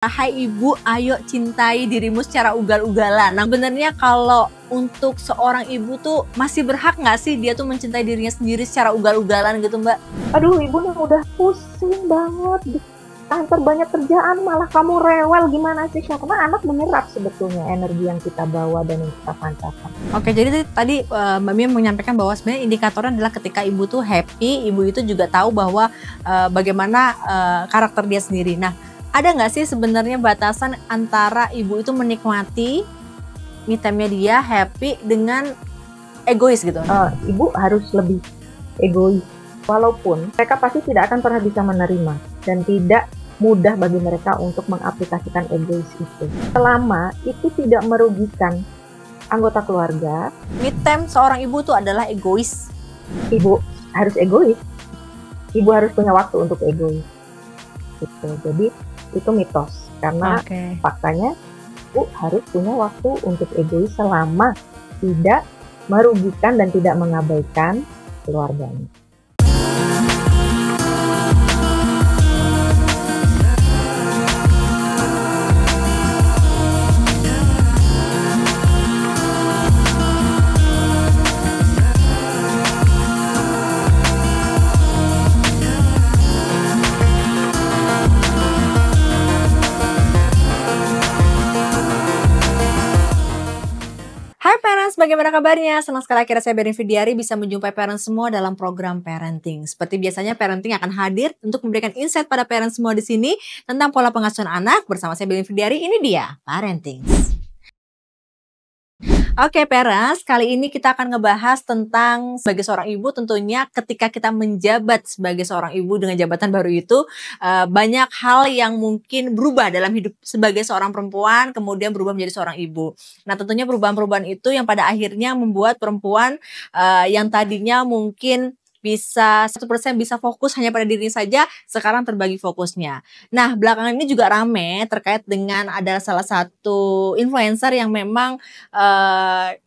Hai ibu, ayo cintai dirimu secara ugal-ugalan. Nah sebenarnya kalau untuk seorang ibu tuh masih berhak nggak sih dia tuh mencintai dirinya sendiri secara ugal-ugalan gitu mbak? Aduh, ibu nih udah pusing banget di kantor, banyak kerjaan malah kamu rewel, gimana sih? Karena anak menyerap sebetulnya energi yang kita bawa dan yang kita pancarkan. Oke, jadi tadi Mbak Mia menyampaikan bahwa sebenarnya indikatornya adalah ketika ibu tuh happy, ibu itu juga tahu bahwa bagaimana karakter dia sendiri. Nah, ada nggak sih sebenarnya batasan antara ibu itu menikmati me time-nya dia happy dengan egois gitu? Ibu harus lebih egois, walaupun mereka pasti tidak akan pernah bisa menerima dan tidak mudah bagi mereka untuk mengaplikasikan egois itu. Selama itu tidak merugikan anggota keluarga, Me time seorang ibu tuh adalah egois. ibu harus egois. Ibu harus punya waktu untuk egois. Gitu. Jadi itu mitos, karena faktanya ibu harus punya waktu untuk egois selama tidak merugikan dan tidak mengabaikan keluarganya. Hai parents, bagaimana kabarnya? Senang sekali akhirnya saya Berin Fidiari bisa menjumpai parents semua dalam program parenting. Seperti biasanya parenting akan hadir untuk memberikan insight pada parents semua di sini tentang pola pengasuhan anak bersama saya Berin Fidiari. Ini dia parenting. Oke parents, kali ini kita akan ngebahas tentang sebagai seorang ibu tentunya ketika kita menjabat sebagai seorang ibu dengan jabatan baru itu banyak hal yang mungkin berubah dalam hidup sebagai seorang perempuan kemudian berubah menjadi seorang ibu. Nah tentunya perubahan-perubahan itu yang pada akhirnya membuat perempuan yang tadinya mungkin bisa 1% bisa fokus hanya pada dirinya saja, sekarang terbagi fokusnya. Nah, belakangan ini juga rame terkait dengan ada salah satu influencer yang memang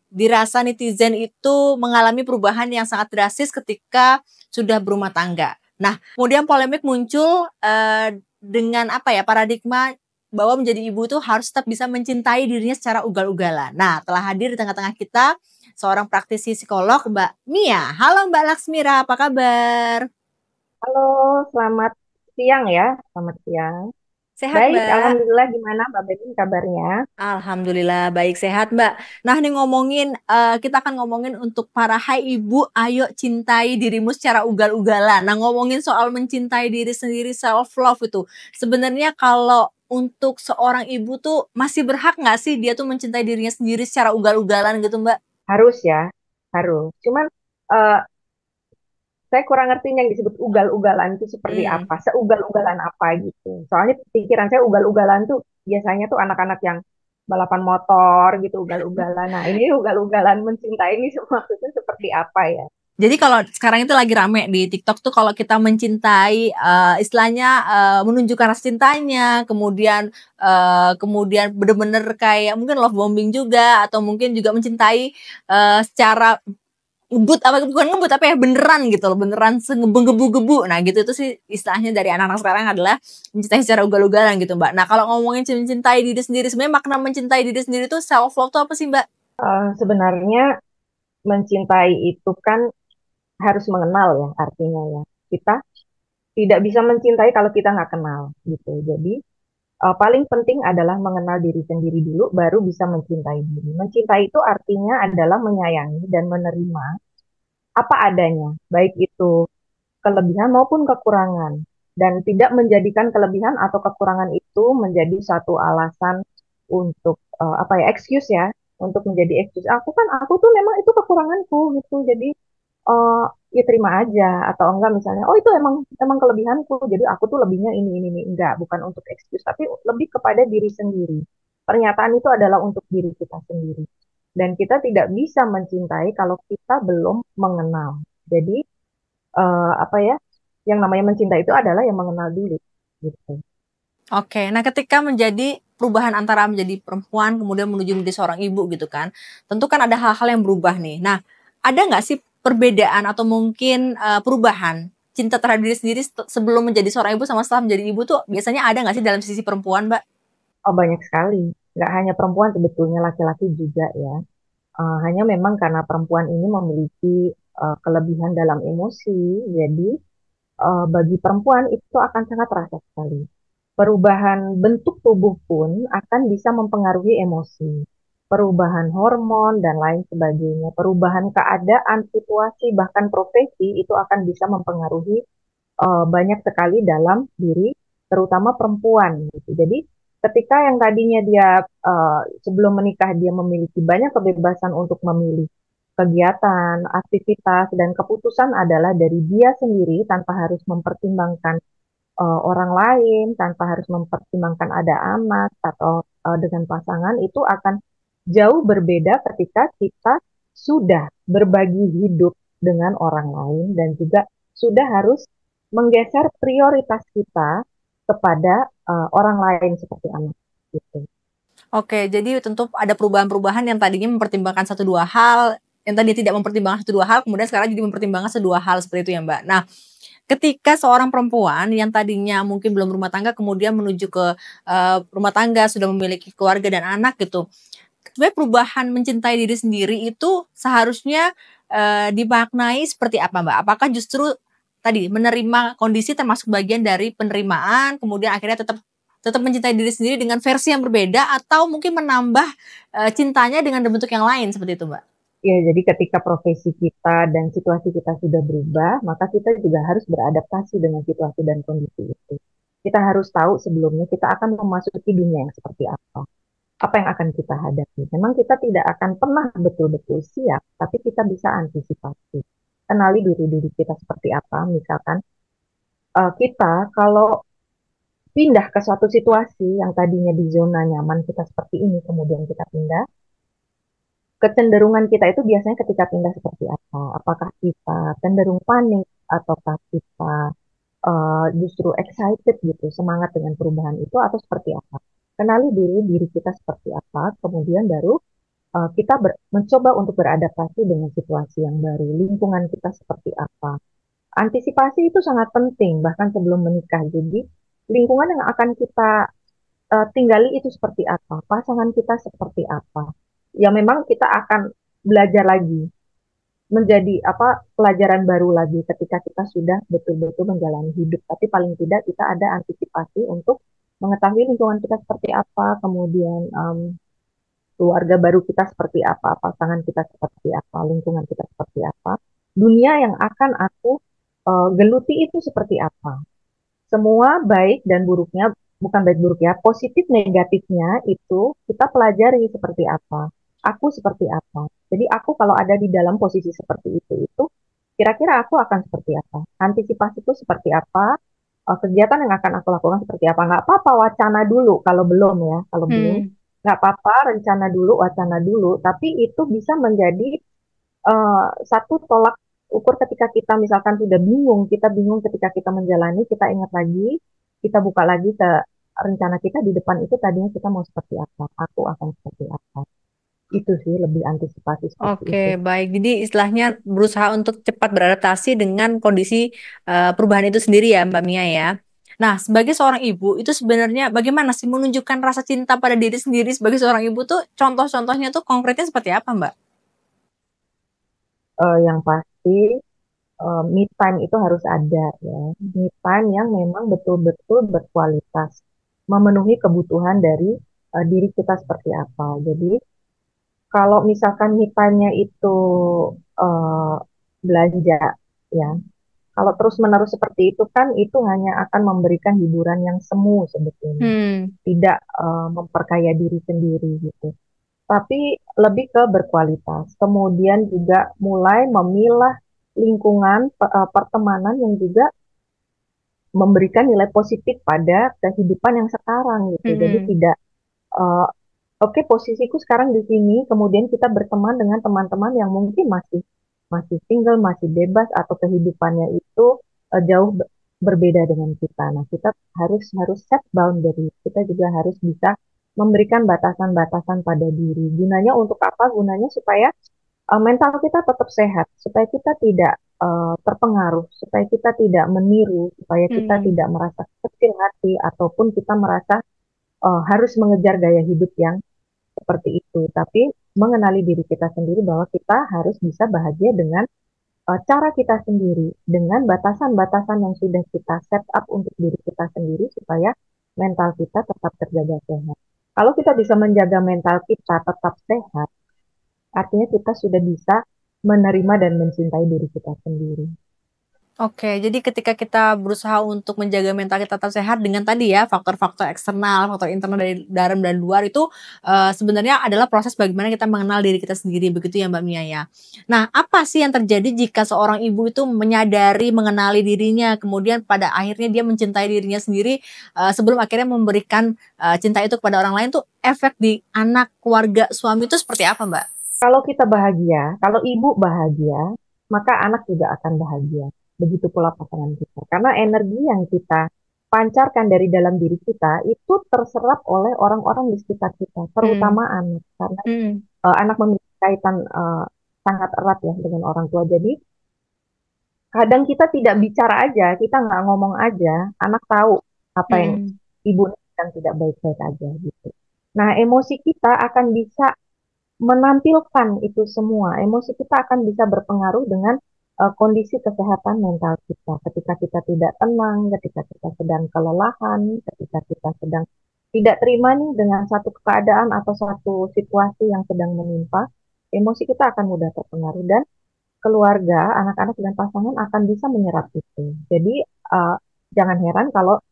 dirasa netizen itu mengalami perubahan yang sangat drastis ketika sudah berumah tangga. Nah, kemudian polemik muncul dengan paradigma bahwa menjadi ibu itu harus tetap bisa mencintai dirinya secara ugal-ugalan. Nah, telah hadir di tengah-tengah kita seorang praktisi psikolog, Mbak Mia. Halo Mbak Laksmira, apa kabar? Halo, selamat siang ya. Selamat siang. Sehat Baik, Mbak? alhamdulillah. Gimana Mbak Betin kabarnya? Alhamdulillah baik sehat Mbak. Nah nih ngomongin, kita akan ngomongin untuk para hai ibu, ayo cintai dirimu secara ugal-ugalan. Nah ngomongin soal mencintai diri sendiri, self love itu, sebenarnya kalau untuk seorang ibu tuh masih berhak nggak sih dia tuh mencintai dirinya sendiri secara ugal-ugalan gitu Mbak? Harus ya, harus. Cuman eh, saya kurang ngerti yang disebut ugal-ugalan itu seperti Hmm. apa, seugal-ugalan apa gitu. Soalnya pikiran saya ugal-ugalan tuh biasanya tuh anak-anak yang balapan motor gitu, ugal-ugalan. Nah, ini ugal-ugalan mencintai ini maksudnya seperti apa ya? Jadi kalau sekarang itu lagi rame di TikTok tuh kalau kita mencintai istilahnya menunjukkan rasa cintanya, kemudian bener-bener kayak mungkin love bombing juga atau mungkin juga mencintai secara ngebut apa bukan ngebut apa ya beneran gitu loh, beneran ngebu-gebu. Nah, gitu itu sih istilahnya dari anak-anak sekarang adalah mencintai secara ugal-ugalan gitu, Mbak. Nah, kalau ngomongin mencintai diri sendiri sebenarnya makna mencintai diri sendiri itu self love tuh apa sih, Mbak? Sebenarnya mencintai itu kan harus mengenal ya artinya ya. Kita tidak bisa mencintai kalau kita nggak kenal gitu. Jadi paling penting adalah mengenal diri sendiri dulu, baru bisa mencintai diri. Mencintai itu artinya adalah menyayangi dan menerima apa adanya, baik itu kelebihan maupun kekurangan, dan tidak menjadikan kelebihan atau kekurangan itu menjadi satu alasan untuk excuse ya, untuk menjadi excuse. Aku tuh memang itu kekuranganku gitu, jadi uh, ya terima aja, atau enggak misalnya oh itu emang emang kelebihanku jadi aku tuh lebihnya ini enggak, bukan untuk excuse tapi lebih kepada diri sendiri. Pernyataan itu adalah untuk diri kita sendiri, dan kita tidak bisa mencintai kalau kita belum mengenal. Jadi apa ya, yang namanya mencintai itu adalah yang mengenal diri gitu. Oke, nah ketika menjadi perubahan antara menjadi perempuan kemudian menuju menjadi seorang ibu gitu kan, tentu kan ada hal-hal yang berubah nih. Nah, ada nggak sih perbedaan atau mungkin perubahan cinta terhadap diri sendiri sebelum menjadi seorang ibu sama setelah menjadi ibu tuh biasanya ada nggak sih dalam sisi perempuan, Mbak? Oh, banyak sekali. Nggak hanya perempuan sebetulnya, laki-laki juga ya. Hanya memang karena perempuan ini memiliki kelebihan dalam emosi, jadi bagi perempuan itu akan sangat terasa sekali. Perubahan bentuk tubuh pun akan bisa mempengaruhi emosi. Perubahan hormon dan lain sebagainya, perubahan keadaan, situasi, bahkan profesi itu akan bisa mempengaruhi banyak sekali dalam diri, terutama perempuan gitu. Jadi ketika yang tadinya dia sebelum menikah dia memiliki banyak kebebasan untuk memilih kegiatan, aktivitas, dan keputusan adalah dari dia sendiri tanpa harus mempertimbangkan orang lain, tanpa harus mempertimbangkan ada anak atau dengan pasangan, itu akan jauh berbeda ketika kita sudah berbagi hidup dengan orang lain dan juga sudah harus menggeser prioritas kita kepada orang lain seperti anak gitu. Oke, jadi tentu ada perubahan-perubahan yang tadinya mempertimbangkan satu dua hal, yang tadinya tidak mempertimbangkan satu dua hal, kemudian sekarang jadi mempertimbangkan sedua hal seperti itu ya Mbak. Nah, ketika seorang perempuan yang tadinya mungkin belum rumah tangga kemudian menuju ke rumah tangga, sudah memiliki keluarga dan anak gitu. Sebenarnya perubahan mencintai diri sendiri itu seharusnya dimaknai seperti apa, Mbak? Apakah justru tadi menerima kondisi termasuk bagian dari penerimaan, kemudian akhirnya tetap tetap mencintai diri sendiri dengan versi yang berbeda atau mungkin menambah cintanya dengan bentuk yang lain seperti itu, Mbak? Ya, jadi ketika profesi kita dan situasi kita sudah berubah, maka kita juga harus beradaptasi dengan situasi dan kondisi itu. Kita harus tahu sebelumnya kita akan memasuki dunia yang seperti apa yang akan kita hadapi. Memang kita tidak akan pernah betul-betul siap, tapi kita bisa antisipasi. Kenali diri-diri kita seperti apa, misalkan kita kalau pindah ke suatu situasi yang tadinya di zona nyaman kita seperti ini, kemudian kita pindah, kecenderungan kita itu biasanya ketika pindah seperti apa? Apakah kita cenderung panik ataukah kita justru excited gitu, semangat dengan perubahan itu atau seperti apa? Kenali diri diri kita seperti apa, kemudian baru kita mencoba untuk beradaptasi dengan situasi yang baru, lingkungan kita seperti apa. Antisipasi itu sangat penting bahkan sebelum menikah. Jadi lingkungan yang akan kita tinggali itu seperti apa, pasangan kita seperti apa. Ya memang kita akan belajar lagi, menjadi apa pelajaran baru lagi ketika kita sudah betul-betul menjalani hidup. Tapi paling tidak kita ada antisipasi untuk mengetahui lingkungan kita seperti apa, kemudian keluarga baru kita seperti apa, pasangan kita seperti apa, lingkungan kita seperti apa, dunia yang akan aku geluti itu seperti apa. Semua baik dan buruknya, bukan baik buruk ya, positif negatifnya itu kita pelajari seperti apa. Aku seperti apa. Jadi aku kalau ada di dalam posisi seperti itu kira-kira aku akan seperti apa. Antisipasiku seperti apa, kegiatan yang akan aku lakukan seperti apa. Nggak apa-apa wacana dulu kalau belum ya, kalau belum. Hmm. Nggak apa-apa rencana dulu, wacana dulu, tapi itu bisa menjadi satu tolak ukur ketika kita misalkan sudah bingung, kita bingung ketika kita menjalani, kita ingat lagi, kita buka lagi ke rencana kita di depan itu tadinya kita mau seperti apa, aku akan seperti apa. Itu sih lebih antisipasi seperti Oke, itu. baik. Jadi istilahnya berusaha untuk cepat beradaptasi dengan kondisi perubahan itu sendiri ya, Mbak Mia ya. Nah, sebagai seorang ibu itu sebenarnya bagaimana sih menunjukkan rasa cinta pada diri sendiri sebagai seorang ibu tuh contoh-contohnya tuh konkretnya seperti apa, Mbak? Yang pasti me time itu harus ada ya. Me time yang memang betul-betul berkualitas, memenuhi kebutuhan dari diri kita seperti apa. Jadi kalau misalkan me time-nya itu eh, belanja ya, kalau terus-menerus seperti itu kan itu hanya akan memberikan hiburan yang semu sebetulnya, Hmm. tidak memperkaya diri sendiri gitu. Tapi lebih ke berkualitas. Kemudian juga mulai memilah lingkungan pertemanan yang juga memberikan nilai positif pada kehidupan yang sekarang gitu. Jadi Hmm. tidak eh, oke posisiku sekarang di sini, kemudian kita berteman dengan teman-teman yang mungkin masih masih single, masih bebas atau kehidupannya itu jauh berbeda dengan kita. Nah, kita harus harus set boundary. Kita juga harus bisa memberikan batasan-batasan pada diri. Gunanya untuk apa? Gunanya supaya mental kita tetap sehat, supaya kita tidak terpengaruh, supaya kita tidak meniru, supaya kita Hmm. tidak merasa kecil hati ataupun kita merasa harus mengejar gaya hidup yang seperti itu, tapi mengenali diri kita sendiri bahwa kita harus bisa bahagia dengan cara kita sendiri, dengan batasan-batasan yang sudah kita set up untuk diri kita sendiri supaya mental kita tetap terjaga sehat. Kalau kita bisa menjaga mental kita tetap sehat, artinya kita sudah bisa menerima dan mencintai diri kita sendiri. Oke, jadi ketika kita berusaha untuk menjaga mental kita tetap sehat dengan tadi ya, faktor-faktor eksternal, faktor internal dari dalam dan luar itu, sebenarnya adalah proses bagaimana kita mengenal diri kita sendiri, begitu ya Mbak Mia ya. Nah, apa sih yang terjadi jika seorang ibu itu menyadari, mengenali dirinya, kemudian pada akhirnya dia mencintai dirinya sendiri, sebelum akhirnya memberikan, cinta itu kepada orang lain tuh efek di anak, keluarga, suami itu seperti apa Mbak? Kalau kita bahagia, kalau ibu bahagia, maka anak juga akan bahagia. Begitu pula pasangan kita. Karena energi yang kita pancarkan dari dalam diri kita itu terserap oleh orang-orang di sekitar kita, Hmm, terutama anak. Karena hmm, anak memiliki kaitan sangat erat ya dengan orang tua. Jadi kadang kita tidak bicara aja, kita nggak ngomong aja, anak tahu apa yang hmm. ibu sedang tidak baik-baik aja gitu. Nah, emosi kita akan bisa menampilkan itu semua. Emosi kita akan bisa berpengaruh dengan kondisi kesehatan mental kita. Ketika kita tidak tenang, ketika kita sedang kelelahan, ketika kita sedang tidak terima nih dengan satu keadaan atau satu situasi yang sedang menimpa, emosi kita akan mudah terpengaruh dan keluarga, anak-anak dan pasangan akan bisa menyerap itu. Jadi uh, jangan heran kalau,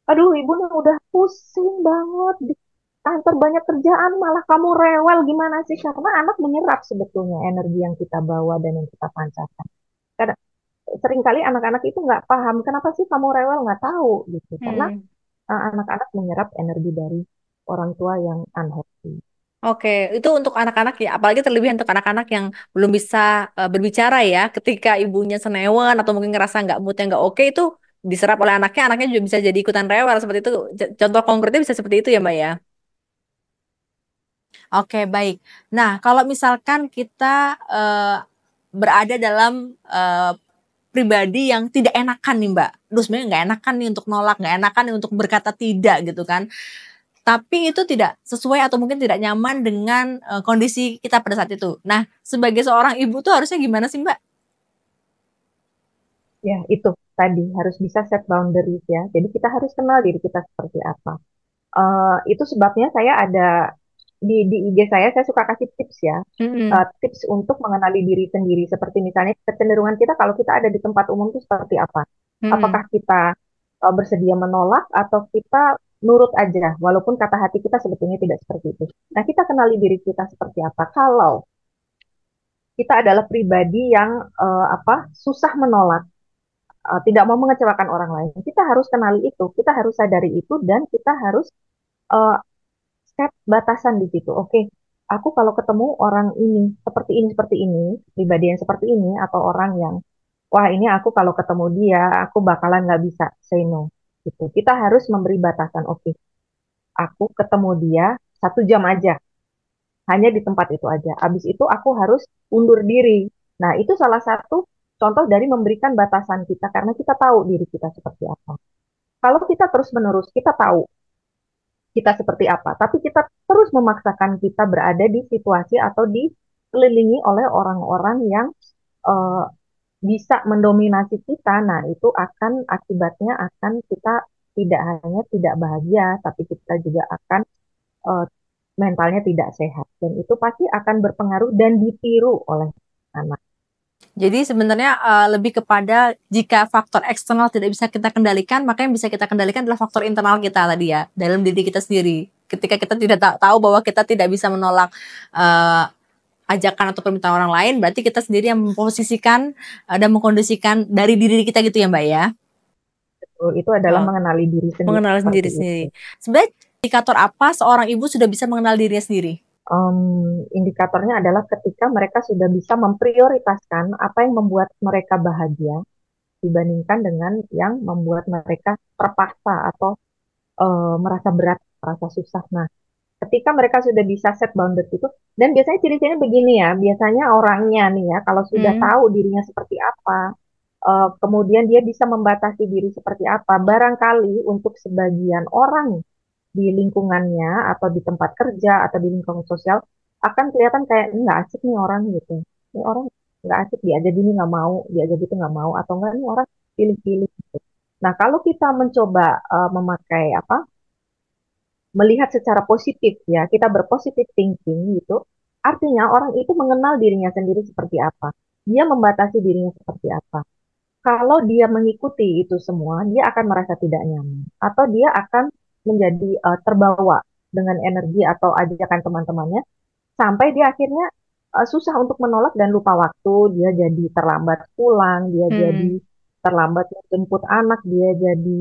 aduh ibu nih udah pusing banget di kantor banyak kerjaan, malah kamu rewel gimana sih? Karena anak menyerap sebetulnya energi yang kita bawa dan yang kita pancarkan. Karena seringkali anak-anak itu nggak paham kenapa sih kamu rewel, nggak tahu gitu. Karena Hmm. anak-anak menyerap energi dari orang tua yang unhappy. Oke, itu untuk anak-anak ya, apalagi terlebih untuk anak-anak yang belum bisa berbicara ya, ketika ibunya senewan atau mungkin ngerasa nggak moodnya nggak oke itu diserap oleh anaknya, anaknya juga bisa jadi ikutan rewel seperti itu. Contoh konkretnya bisa seperti itu ya Mbak ya. Oke, baik. Nah, kalau misalkan kita berada dalam pribadi yang tidak enakan nih Mbak, terus sebenarnya nggak enakan nih untuk nolak, nggak enakan nih untuk berkata tidak gitu kan. Tapi itu tidak sesuai atau mungkin tidak nyaman dengan, kondisi kita pada saat itu. Nah, sebagai seorang ibu tuh harusnya gimana sih, Mbak? Ya, itu tadi harus bisa set boundaries ya. Jadi kita harus kenal diri kita seperti apa. Itu sebabnya saya ada di IG saya suka kasih tips ya. Mhm, Tips untuk mengenali diri sendiri. Seperti misalnya kecenderungan kita kalau kita ada di tempat umum itu seperti apa. Apakah mhm. kita bersedia menolak atau kita nurut aja, walaupun kata hati kita sebetulnya tidak seperti itu. Nah, kita kenali diri kita seperti apa. Kalau kita adalah pribadi yang susah menolak, tidak mau mengecewakan orang lain, kita harus kenali itu, kita harus sadari itu, dan kita harus uh, set batasan di situ. Oke, aku kalau ketemu orang ini, seperti ini, pribadi yang seperti ini, atau orang yang, wah ini aku kalau ketemu dia, aku bakalan nggak bisa say no. Gitu. Kita harus memberi batasan. Oke, aku ketemu dia 1 jam aja, hanya di tempat itu aja. Habis itu aku harus undur diri. Nah, itu salah satu contoh dari memberikan batasan kita karena kita tahu diri kita seperti apa. Kalau kita terus-menerus, kita tahu kita seperti apa. Tapi kita terus memaksakan kita berada di situasi atau dikelilingi oleh orang-orang yang uh, bisa mendominasi kita. Nah, itu akan akibatnya akan kita tidak hanya tidak bahagia, tapi kita juga akan uh, mentalnya tidak sehat. Dan itu pasti akan berpengaruh dan ditiru oleh anak. Jadi sebenarnya, lebih kepada jika faktor eksternal tidak bisa kita kendalikan, maka yang bisa kita kendalikan adalah faktor internal kita tadi ya, dalam diri kita sendiri. Ketika kita tidak tahu bahwa kita tidak bisa menolak, eee, ajakan atau permintaan orang lain, berarti kita sendiri yang memposisikan, dan mengkondisikan dari diri kita gitu ya, Mbak, ya? Itu adalah Oh, mengenali diri sendiri mengenal seperti sendiri itu. sendiri. Sebenarnya indikator apa seorang ibu sudah bisa mengenal dirinya sendiri? Indikatornya adalah ketika mereka sudah bisa memprioritaskan apa yang membuat mereka bahagia dibandingkan dengan yang membuat mereka terpaksa atau merasa berat, merasa susah. Nah, ketika mereka sudah bisa set boundaries itu, dan biasanya ciri-cirinya begini ya, biasanya orangnya nih ya, kalau sudah Hmm, tahu dirinya seperti apa, kemudian dia bisa membatasi diri seperti apa, barangkali untuk sebagian orang di lingkungannya atau di tempat kerja atau di lingkungan sosial akan kelihatan kayak "Ini nggak asik nih orang gitu, ini orang nggak asik, diajak gini nggak mau, diajak gitu nggak mau, atau enggak ini orang pilih-pilih gitu. Nah, kalau kita mencoba memakai apa, melihat secara positif ya, kita berpositif thinking gitu, artinya orang itu mengenal dirinya sendiri seperti apa, dia membatasi dirinya seperti apa. Kalau dia mengikuti itu semua, dia akan merasa tidak nyaman, atau dia akan menjadi terbawa dengan energi atau ajakan teman-temannya, sampai dia akhirnya susah untuk menolak dan lupa waktu, dia jadi terlambat pulang, dia jadi Hmm. terlambat menjemput anak, dia jadi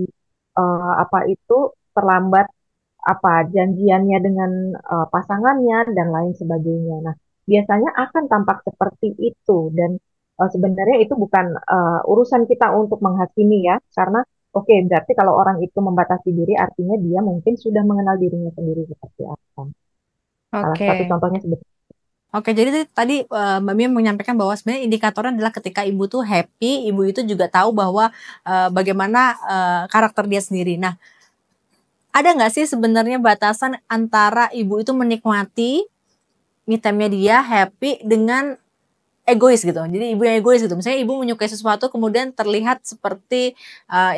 apa itu terlambat apa janjiannya dengan pasangannya dan lain sebagainya. Nah, biasanya akan tampak seperti itu dan sebenarnya itu bukan urusan kita untuk menghakimi ya, karena oke, berarti kalau orang itu membatasi diri artinya dia mungkin sudah mengenal dirinya sendiri seperti apa. Salah satu Oke. contohnya seperti Oke, jadi tadi Mbak Mia menyampaikan bahwa sebenarnya indikatornya adalah ketika ibu tuh happy, ibu itu juga tahu bahwa bagaimana karakter dia sendiri. Nah, ada nggak sih sebenarnya batasan antara ibu itu menikmati me time-nya dia happy dengan egois gitu. Jadi ibu yang egois gitu. Misalnya ibu menyukai sesuatu kemudian terlihat seperti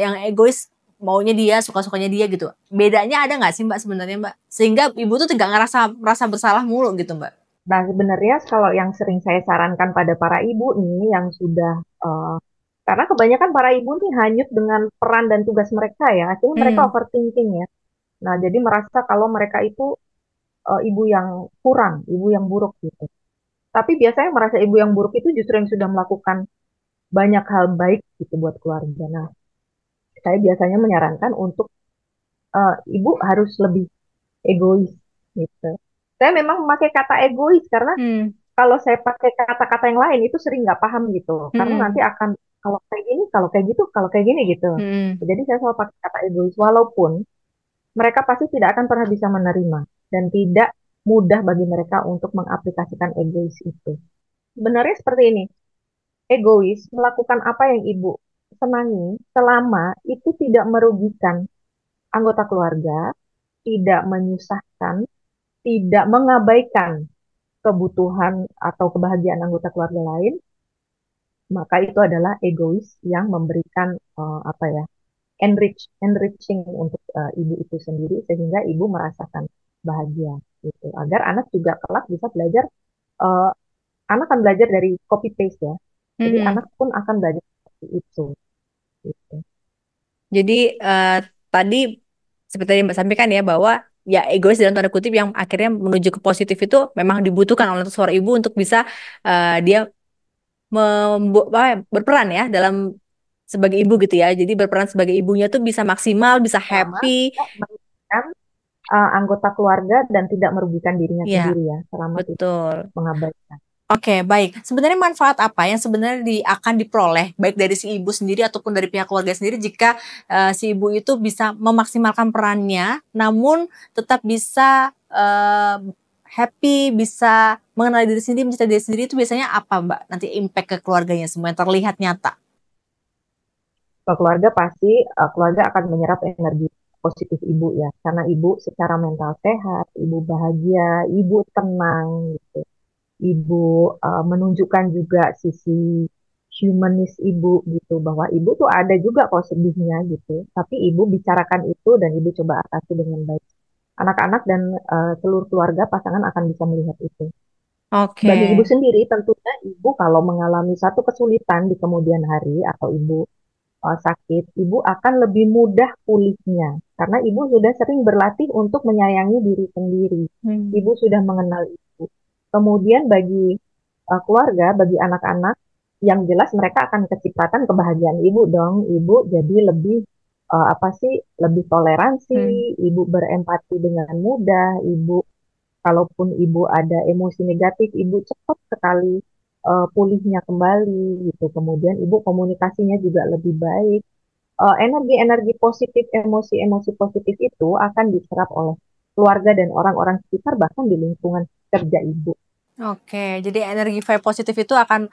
yang egois, maunya dia, suka-sukanya dia gitu. Bedanya ada nggak sih Mbak sebenarnya Mbak? Sehingga ibu tuh tidak ngerasa merasa bersalah mulu gitu Mbak. Nah, sebenarnya kalau yang sering saya sarankan pada para ibu nih yang sudah karena kebanyakan para ibu nih hanyut dengan peran dan tugas mereka ya, akhirnya mereka Hmm. overthinking ya. Nah, jadi merasa kalau mereka itu ibu yang kurang, ibu yang buruk gitu. Tapi biasanya merasa ibu yang buruk itu justru yang sudah melakukan banyak hal baik gitu buat keluarga. Nah, saya biasanya menyarankan untuk ibu harus lebih egois gitu. Saya memang memakai kata egois karena Hmm. kalau saya pakai kata-kata yang lain itu sering nggak paham gitu. Karena nanti Hmm. akan kalau kayak gini, kalau kayak gitu, kalau kayak gini gitu. Hmm. Jadi saya selalu pakai kata egois walaupun mereka pasti tidak akan pernah bisa menerima dan tidak mudah bagi mereka untuk mengaplikasikan egois itu. Sebenarnya seperti ini, egois melakukan apa yang ibu senangi selama itu tidak merugikan anggota keluarga, tidak menyusahkan, tidak mengabaikan kebutuhan atau kebahagiaan anggota keluarga lain, maka itu adalah egois yang memberikan apa ya, enriching untuk ibu itu sendiri sehingga ibu merasakan bahagia gitu. Agar anak juga kelak bisa belajar, eh, anak akan belajar dari copy paste ya. Jadi Hmm. anak pun akan belajar seperti itu gitu. Jadi tadi seperti yang Mbak sampaikan ya bahwa ya egois dalam tanda kutip yang akhirnya menuju ke positif itu memang dibutuhkan oleh seorang ibu untuk bisa dia berperan ya dalam sebagai ibu gitu ya. Jadi berperan sebagai ibunya tuh bisa maksimal, bisa Selama happy. tidak merugikan anggota keluarga dan tidak merugikan dirinya Ya, sendiri ya, selama tidak betul. mengabaikan. Oke, baik. Sebenarnya manfaat apa yang sebenarnya akan diperoleh baik dari si ibu sendiri ataupun dari pihak keluarga sendiri jika si ibu itu bisa memaksimalkan perannya, namun tetap bisa happy, bisa mengenal diri sendiri, mencintai diri sendiri itu biasanya apa, Mbak? Nanti impact ke keluarganya semua yang terlihat nyata. Kalau keluarga pasti keluarga akan menyerap energi positif ibu ya, karena ibu secara mental sehat, ibu bahagia, ibu tenang gitu. Ibu menunjukkan juga sisi humanis ibu gitu, bahwa ibu tuh ada juga kok sedihnya gitu, tapi ibu bicarakan itu dan ibu coba atasi dengan baik. Anak-anak dan seluruh keluarga pasangan akan bisa melihat itu. Bagi Oke. ibu sendiri, tentunya ibu kalau mengalami satu kesulitan di kemudian hari atau ibu sakit, ibu akan lebih mudah pulihnya karena ibu sudah sering berlatih untuk menyayangi diri sendiri. Hmm. Ibu sudah mengenal ibu. Kemudian bagi keluarga, bagi anak-anak, yang jelas mereka akan kecipratan kebahagiaan ibu dong. Ibu jadi lebih apa sih, lebih toleransi, Hmm. ibu berempati dengan mudah, ibu kalaupun ibu ada emosi negatif, ibu cepat sekali pulihnya kembali gitu. Kemudian ibu komunikasinya juga lebih baik. Energi-energi positif, emosi-emosi positif itu akan diserap oleh keluarga dan orang-orang sekitar bahkan di lingkungan kerja ibu. Oke, jadi energi vibe positif itu akan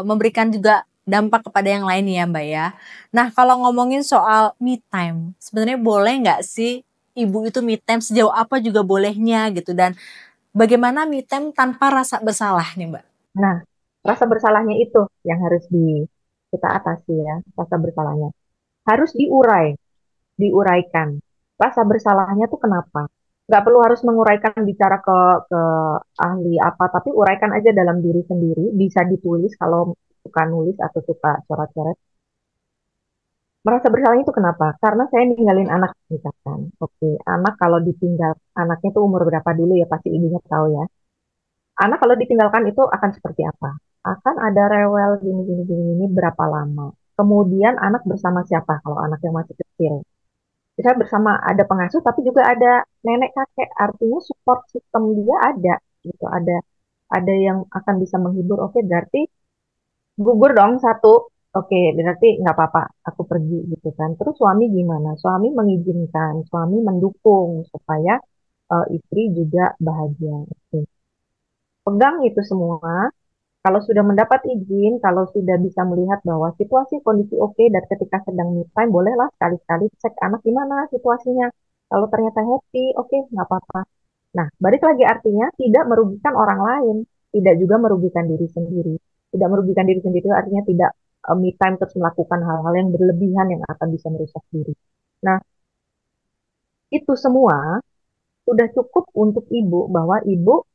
memberikan juga dampak kepada yang lain ya Mbak ya. Nah kalau ngomongin soal me time, sebenarnya boleh nggak sih ibu itu me time sejauh apa juga bolehnya gitu, dan bagaimana me time tanpa rasa bersalah nih Mbak? Nah, rasa bersalahnya itu yang harus kita atasi ya, rasa bersalahnya. Harus diuraikan. Rasa bersalahnya tuh kenapa? Nggak perlu harus menguraikan bicara ke ahli apa, tapi uraikan aja dalam diri sendiri. Bisa ditulis kalau suka nulis atau suka coret-coret. Merasa bersalah itu kenapa? Karena saya ninggalin anak misalkan. Oke, anak kalau ditinggal, anaknya tuh umur berapa dulu ya pasti ibunya tahu ya. Anak kalau ditinggalkan itu akan seperti apa? Akan ada rewel gini gini gini gini berapa lama? Kemudian anak bersama siapa kalau anak yang masih kecil? Bisa bersama ada pengasuh tapi juga ada nenek kakek. Artinya support system dia ada gitu. Ada yang akan bisa menghibur. Oke, berarti gugur dong satu. Oke, berarti nggak apa-apa, aku pergi gitu kan. Terus suami gimana? Suami mengizinkan, suami mendukung supaya istri juga bahagia. Oke. Pegang itu semua. Kalau sudah mendapat izin, kalau sudah bisa melihat bahwa situasi kondisi oke dan ketika sedang me time, bolehlah sekali-sekali cek anak gimana situasinya. Kalau ternyata happy, oke, nggak apa-apa. Nah, balik lagi artinya tidak merugikan orang lain, tidak juga merugikan diri sendiri. Tidak merugikan diri sendiri artinya tidak me time terus melakukan hal-hal yang berlebihan yang akan bisa merusak diri. Nah, itu semua sudah cukup untuk ibu bahwa ibu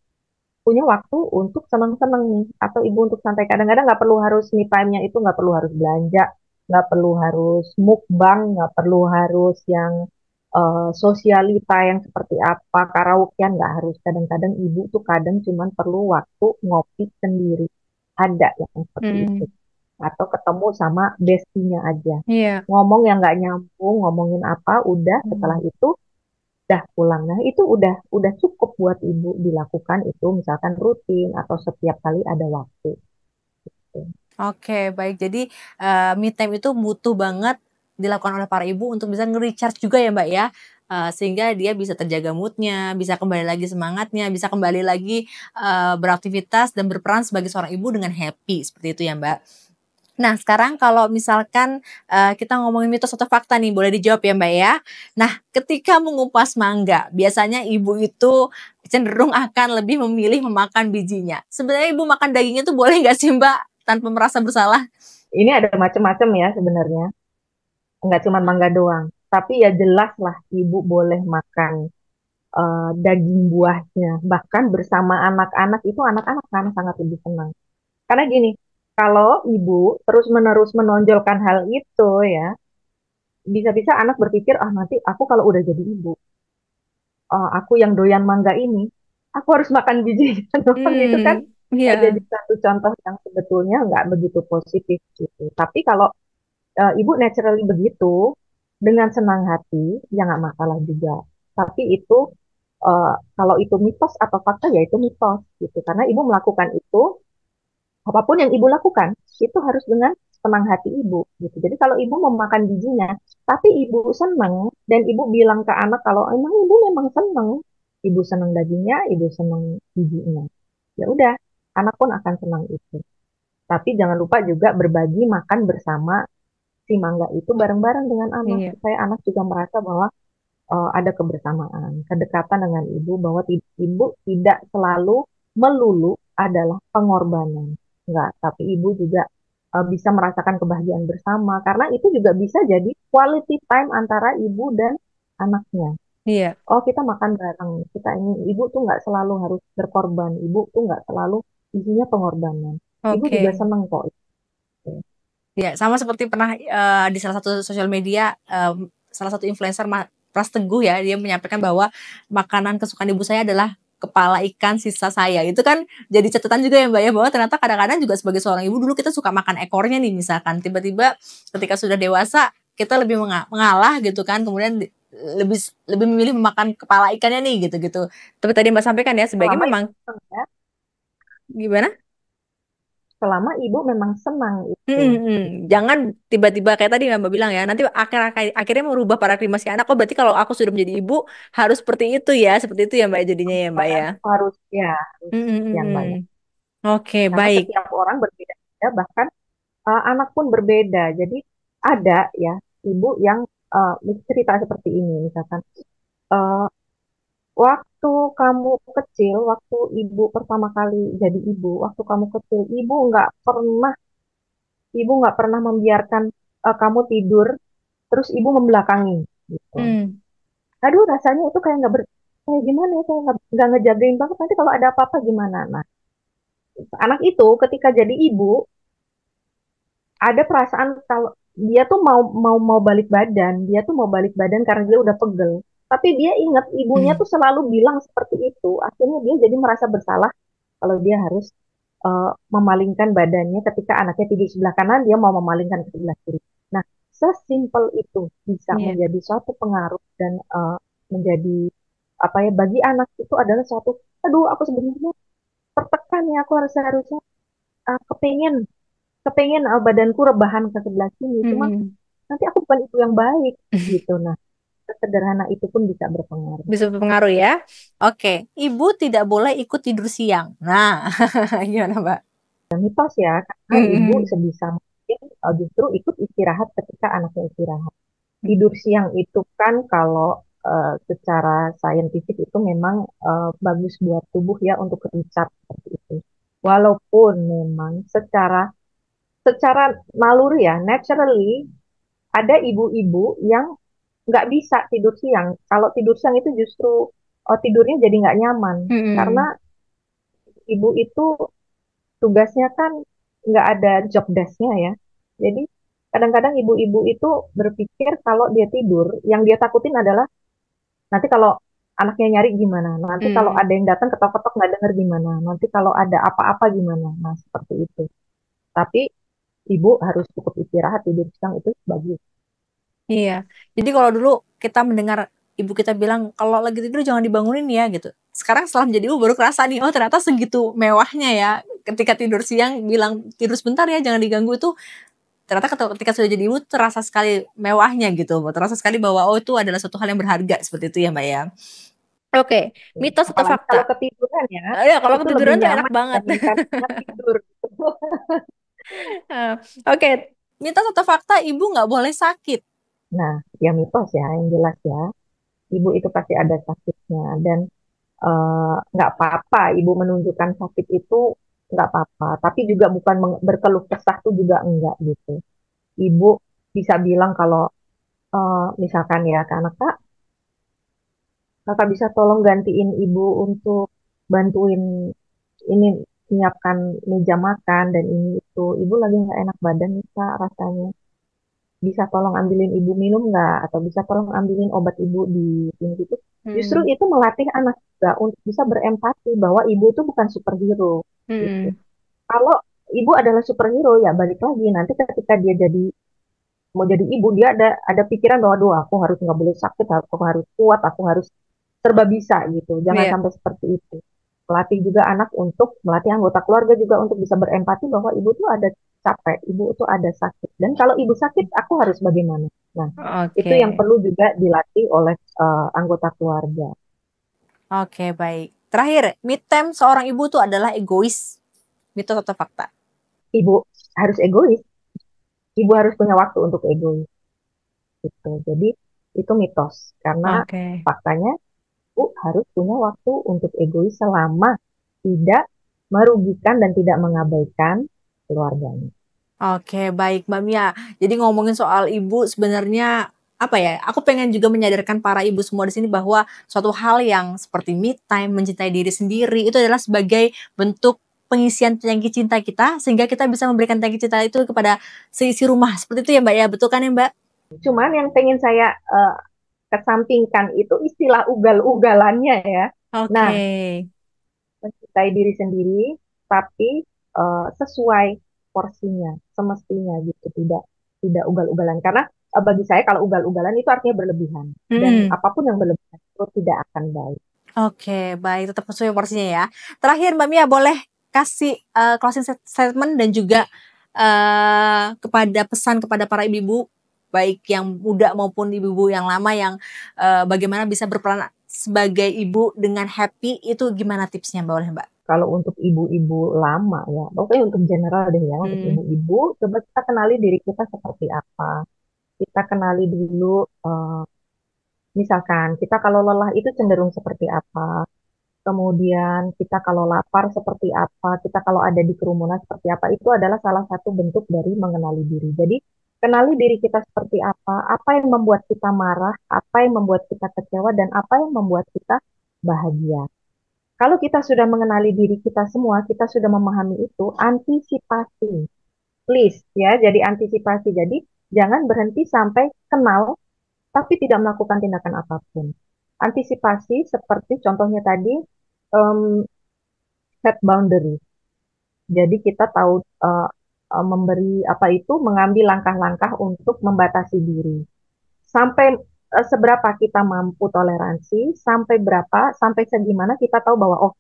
punya waktu untuk senang-senang nih atau ibu untuk santai kadang-kadang nggak perlu harus me time-nya itu nggak perlu harus belanja nggak perlu harus mukbang nggak perlu harus yang sosialita yang seperti apa karaokean nggak harus kadang-kadang ibu tuh kadang cuman perlu waktu ngopi sendiri ada yang seperti itu Hmm, atau ketemu sama bestinya aja iya. ngomong yang nggak nyambung ngomongin apa udah setelah Hmm. itu udah pulang. Nah, itu udah cukup buat ibu dilakukan itu misalkan rutin atau setiap kali ada waktu. Gitu. Oke, baik. Jadi, me time itu butuh banget dilakukan oleh para ibu untuk bisa nge-recharge juga ya, Mbak, ya? Sehingga dia bisa terjaga mood-nya, bisa kembali lagi semangatnya, bisa kembali lagi, beraktivitas dan berperan sebagai seorang ibu dengan happy, seperti itu ya, Mbak? Nah, sekarang kalau misalkan, kita ngomongin mitos atau fakta nih, boleh dijawab ya, Mbak, ya. Nah, ketika mengupas mangga, biasanya ibu itu cenderung akan lebih memilih memakan bijinya. Sebenarnya ibu makan dagingnya tuh boleh nggak sih, Mbak, tanpa merasa bersalah? Ini ada macam-macam ya sebenarnya. Enggak cuma mangga doang. Tapi ya jelas lah ibu boleh makan daging buahnya. Bahkan bersama anak-anak itu anak-anak kan sangat lebih senang. Karena gini, kalau ibu terus-menerus menonjolkan hal itu ya, bisa-bisa anak berpikir, ah nanti aku kalau udah jadi ibu, aku yang doyan mangga ini, aku harus makan bijinya doang itu kan Hmm, iya. jadi satu contoh yang sebetulnya nggak begitu positif gitu. Tapi kalau ibu naturally begitu dengan senang hati, ya nggak masalah juga. Tapi itu kalau itu mitos atau fakta ya itu mitos gitu. Karena ibu melakukan itu apapun yang ibu lakukan itu harus dengan senang hati ibu gitu. Jadi kalau ibu mau makan bijinya, tapi ibu senang dan ibu bilang ke anak kalau emang ibu memang senang, ibu senang dagingnya, ibu senang bijinya. Ya udah, anak pun akan senang itu. Tapi jangan lupa juga berbagi makan bersama si mangga itu bareng-bareng dengan anak Iya. supaya anak juga merasa bahwa ada kebersamaan, kedekatan dengan ibu bahwa ibu tidak selalu melulu adalah pengorbanan. Enggak, tapi ibu juga bisa merasakan kebahagiaan bersama karena itu juga bisa jadi quality time antara ibu dan anaknya. Iya. Oh, kita makan bareng. Kita ini ibu tuh nggak selalu harus berkorban. Ibu tuh nggak selalu isinya pengorbanan. Ibu juga Oke. seneng kok. Ya, sama seperti pernah, di salah satu sosial media, salah satu influencer Pras Teguh ya, dia menyampaikan bahwa makanan kesukaan ibu saya adalah kepala ikan sisa saya. Itu kan jadi catatan juga ya, Mbak, ya, bahwa ternyata kadang-kadang juga sebagai seorang ibu dulu kita suka makan ekornya nih misalkan, tiba-tiba ketika sudah dewasa kita lebih mengalah gitu kan, kemudian lebih lebih memilih memakan kepala ikannya nih gitu-gitu. Tapi tadi Mbak sampaikan ya, sebaiknya Selama ibu memang seneng ya, gimana? selama ibu memang senang itu. Mhm mhm. Jangan tiba-tiba kayak tadi Mbak bilang ya, nanti akhirnya merubah paradigma si anak, "Oh berarti kalau aku sudah menjadi ibu harus seperti itu ya," seperti itu ya Mbak jadinya ya Mbak ya? Harus ya, harus Mhm yang mhm. banyak. Oke Karena baik. setiap orang berbeda-beda, bahkan anak pun berbeda. Jadi ada ya ibu yang cerita seperti ini, misalkan. eh, waktu kamu kecil, waktu ibu pertama kali jadi ibu, waktu kamu kecil, ibu nggak pernah membiarkan kamu tidur, terus ibu membelakangi gitu. Hmm. Aduh, rasanya itu kayak nggak kayak gimana ya, kayak nggak ngejagain banget. Nanti kalau ada apa-apa gimana? Nah, anak itu ketika jadi ibu ada perasaan kalau dia tuh mau mau mau balik badan, dia tuh mau balik badan karena dia udah pegel. Tapi dia ingat ibunya tuh selalu bilang seperti itu. Akhirnya dia jadi merasa bersalah kalau dia harus memalingkan badannya ketika anaknya tidur sebelah kanan, dia mau memalingkan ke sebelah kiri. Nah, sesimpel itu bisa Iya. menjadi suatu pengaruh dan menjadi apa ya, bagi anak itu adalah suatu, aduh aku sebenarnya tertekan ya, aku harus harusnya kepengen kepengen badanku rebahan ke sebelah sini, cuma Hmm. nanti aku bukan ibu yang baik gitu. Nah, sederhana itu pun bisa berpengaruh. Bisa berpengaruh ya. Oke, ibu tidak boleh ikut tidur siang. Nah, gimana, Mbak? Mitos ya, karena ibu Hmm. sebisa mungkin justru ikut istirahat ketika anaknya istirahat. Tidur siang itu kan kalau secara saintifik itu memang bagus buat tubuh ya untuk recharge seperti itu. Walaupun memang secara secara naluri ya, naturally ada ibu-ibu yang nggak bisa tidur siang. Kalau tidur siang itu justru tidurnya jadi nggak nyaman karena Hmm. ibu itu tugasnya kan nggak ada job desk-nya ya. Jadi kadang-kadang ibu-ibu itu berpikir kalau dia tidur, yang dia takutin adalah nanti kalau anaknya nyari gimana, nanti kalau Hmm. ada yang datang ketok-ketok nggak denger gimana, nanti kalau ada apa-apa gimana. Nah, seperti itu. Tapi ibu harus cukup istirahat, tidur siang itu bagus. Iya. Jadi kalau dulu kita mendengar ibu kita bilang kalau lagi tidur jangan dibangunin ya gitu. Sekarang setelah menjadi ibu baru kerasa nih, oh ternyata segitu mewahnya ya. Ketika tidur siang bilang tidur sebentar ya jangan diganggu itu ternyata ketika sudah jadi ibu terasa sekali mewahnya gitu. Terasa sekali bahwa oh itu adalah suatu hal yang berharga seperti itu ya Mbak ya. Oke, mitos atau Apalagi kalau fakta? ketiduran ya, Ya kalau itu lebih ketiduran tuh enak nyaman banget. dibandingkan ingat tidur. Eh, Oke, mitos atau fakta ibu nggak boleh sakit? Nah, ya mitos ya, yang jelas ya. Ibu itu pasti ada sakitnya dan nggak apa-apa ibu menunjukkan sakit itu, nggak apa-apa. Tapi juga bukan berkeluh kesah tuh juga enggak gitu. Ibu bisa bilang kalau misalkan ya ke anak, kak, kakak bisa tolong gantiin ibu untuk bantuin ini menyiapkan meja makan dan ini itu. Ibu lagi nggak enak badan nih kak rasanya. Bisa tolong ambilin ibu minum nggak? Atau bisa tolong ambilin obat ibu di sini gitu. Justru Hmm. itu melatih anak juga untuk bisa berempati bahwa ibu itu bukan superhero gitu. Hmm. Kalau ibu adalah superhero ya balik lagi nanti ketika dia jadi mau jadi ibu dia ada pikiran bahwa aduh aku harus nggak boleh sakit, aku harus kuat, aku harus serba bisa gitu. Jangan Iya. sampai seperti itu. Melatih juga anak untuk melatih anggota keluarga juga untuk bisa berempati bahwa ibu tuh ada capek, ibu tuh ada sakit. Dan kalau ibu sakit, aku harus bagaimana? Nah, itu yang Oke. perlu juga dilatih oleh anggota keluarga. Oke, baik. Terakhir, me time seorang ibu tuh adalah egois. Mitos atau fakta? Ibu harus egois, ibu harus punya waktu untuk egois gitu. Jadi itu mitos karena Oke. faktanya ibu harus punya waktu untuk egois selama tidak merugikan dan tidak mengabaikan keluarganya. Oke, baik Mbak Mia. Jadi ngomongin soal ibu sebenarnya apa ya? Aku pengen juga menyadarkan para ibu semua di sini bahwa suatu hal yang seperti me time, mencintai diri sendiri itu adalah sebagai bentuk pengisian tangki cinta kita sehingga kita bisa memberikan tangki cinta itu kepada seisi rumah. Seperti itu ya Mbak ya. Betul kan ya Mbak? Cuman yang pengen saya kesampingkan itu istilah ugal-ugalannya ya. Nah, Oke. mencintai diri sendiri, tapi sesuai porsinya, semestinya gitu, tidak tidak ugal-ugalan. Karena bagi saya kalau ugal-ugalan itu artinya berlebihan, dan Mm-mm. apapun yang berlebihan itu tidak akan baik. Oke, baik. Tetap sesuai porsinya ya. Terakhir Mbak Mia boleh kasih closing statement dan juga kepada pesan kepada para ibu-ibu baik yang muda maupun ibu-ibu yang lama yang bagaimana bisa berperan sebagai ibu dengan happy itu gimana tipsnya Mbak oleh Mbak? Kalau untuk ibu-ibu lama ya, pokoknya untuk general deh ya, untuk Hmm. ibu-ibu, coba kita kenali diri kita seperti apa. Kita kenali dulu Misalkan kita kalau lelah itu cenderung seperti apa, kemudian kita kalau lapar seperti apa, kita kalau ada di kerumunan seperti apa, itu adalah salah satu bentuk dari mengenali diri. Jadi, kenali diri kita seperti apa yang membuat kita marah, apa yang membuat kita kecewa, dan apa yang membuat kita bahagia. Kalau kita sudah mengenali diri kita semua, kita sudah memahami itu, antisipasi. Please ya, jadi antisipasi. Jadi, jangan berhenti sampai kenal, tapi tidak melakukan tindakan apapun. Antisipasi seperti contohnya tadi, um, set boundary. Jadi kita tahu memberi apa itu, mengambil langkah-langkah untuk membatasi diri. Sampai seberapa kita mampu toleransi, sampai berapa, sampai segimana kita tahu bahwa oh,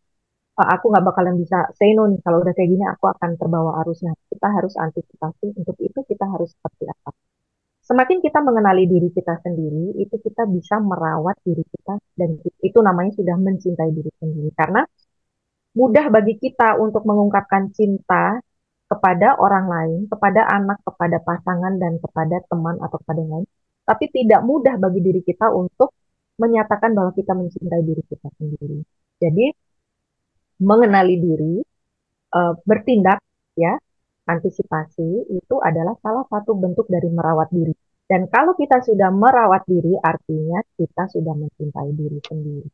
aku nggak bakalan bisa say no nih, kalau udah kayak gini aku akan terbawa arusnya. Kita harus antisipasi, untuk itu kita harus seperti apa. Semakin kita mengenali diri kita sendiri, itu kita bisa merawat diri kita, dan itu namanya sudah mencintai diri sendiri. Karena mudah bagi kita untuk mengungkapkan cinta kepada orang lain, kepada anak, kepada pasangan, dan kepada teman atau kepada yang lain. Tapi tidak mudah bagi diri kita untuk menyatakan bahwa kita mencintai diri kita sendiri. Jadi, mengenali diri, bertindak, ya, antisipasi, itu adalah salah satu bentuk dari merawat diri. Dan kalau kita sudah merawat diri, artinya kita sudah mencintai diri sendiri.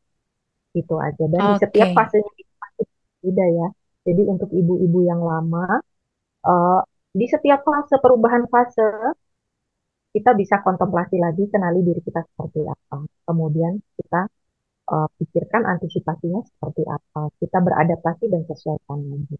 Itu aja. Dan di setiap Oke. fasenya itu pasti beda ya. Jadi untuk ibu-ibu yang lama, eh, di setiap fase perubahan fase, kita bisa kontemplasi lagi, kenali diri kita seperti apa. Kemudian kita pikirkan antisipasinya seperti apa. Kita beradaptasi dan sesuaikan lagi.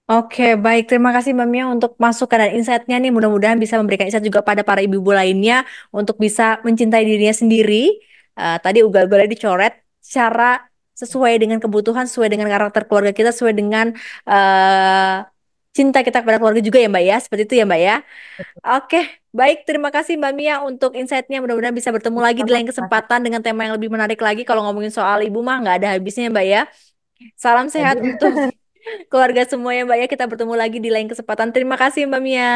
Oke, baik. Terima kasih Mbak Mia untuk masukan dan insight-nya nih. Mudah-mudahan bisa memberikan insight juga pada para ibu-ibu lainnya untuk bisa mencintai dirinya sendiri. Tadi ugal-ugalnya dicoret secara sesuai dengan kebutuhan, sesuai dengan karakter keluarga kita, sesuai dengan eh, cinta kita kepada keluarga juga ya Mbak ya. Seperti itu ya Mbak ya. Oke, baik. Terima kasih Mbak Mia untuk insight-nya. Mudah-mudahan bisa bertemu lagi di Sama, lain kesempatan dengan tema yang lebih menarik lagi. Kalau ngomongin soal ibu mah nggak ada habisnya Mbak ya. Salam sehat lagi. untuk keluarga semua ya Mbak ya. Kita bertemu lagi di lain kesempatan. Terima kasih Mbak Mia.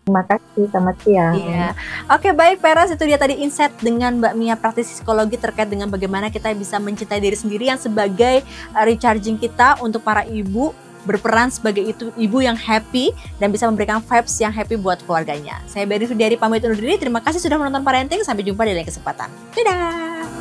Terima kasih, selamat siang. Iya. Oke, baik Peras, itu dia tadi insight dengan Mbak Mia praktisi psikologi terkait dengan bagaimana kita bisa mencintai diri sendiri yang sebagai recharging kita untuk para ibu berperan sebagai ibu yang happy dan bisa memberikan vibes yang happy buat keluarganya. Saya Beri Sudiari pamit undur diri. Terima kasih sudah menonton Parenting. Sampai jumpa di lain kesempatan. Dadah.